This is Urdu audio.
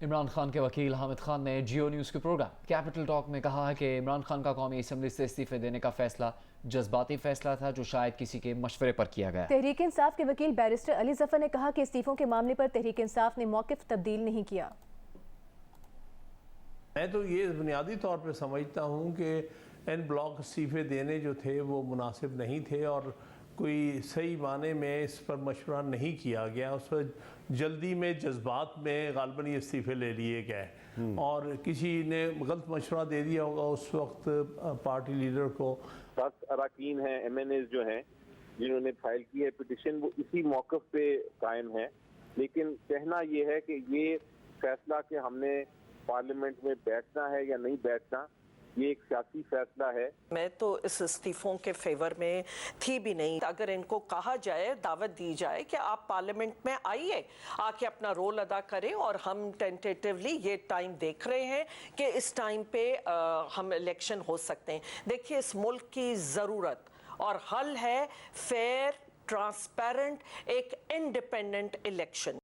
عمران خان کے وکیل حامد خان نے جیو نیوز کے پروگرام کیپٹل ٹاک میں کہا ہے کہ عمران خان کا قومی اسمبلی سے استعفے دینے کا فیصلہ جذباتی فیصلہ تھا جو شاید کسی کے مشورے پر کیا گیا۔ تحریک انصاف کے وکیل بیرسٹر علی ظفر نے کہا کہ استعفوں کے معاملے پر تحریک انصاف نے موقف تبدیل نہیں کیا۔ میں تو یہ بنیادی طور پہ سمجھتا ہوں کہ ان بلاک استعفے دینے جو تھے وہ مناسب نہیں تھے اور کوئی صحیح معنی میں اس پر مشورہ نہیں کیا گیا، اس پر جلدی میں جذبات میں غالباً یہ استعفے لے لیے گئے اور کسی نے غلط مشورہ دے دیا ہوگا اس وقت پارٹی لیڈر کو۔ 10 اراکین ہیں ایم این ایز جو ہیں جنہوں نے فائل کی ہے پٹیشن، وہ اسی موقف پہ قائم ہے، لیکن کہنا یہ ہے کہ یہ فیصلہ کہ ہم نے پارلیمنٹ میں بیٹھنا ہے یا نہیں بیٹھنا، یہ ایک سیاسی فیصلہ ہے۔ میں تو اس استعفوں کے فیور میں تھی بھی نہیں۔ اگر ان کو کہا جائے، دعوت دی جائے کہ آپ پارلیمنٹ میں آئیے، آ کے اپنا رول ادا کریں، اور ہم ٹینٹیٹیولی یہ ٹائم دیکھ رہے ہیں کہ اس ٹائم پہ ہم الیکشن ہو سکتے ہیں۔ دیکھیے اس ملک کی ضرورت اور حل ہے فیئر، ٹرانسپیرنٹ، ایک انڈیپینڈنٹ الیکشن۔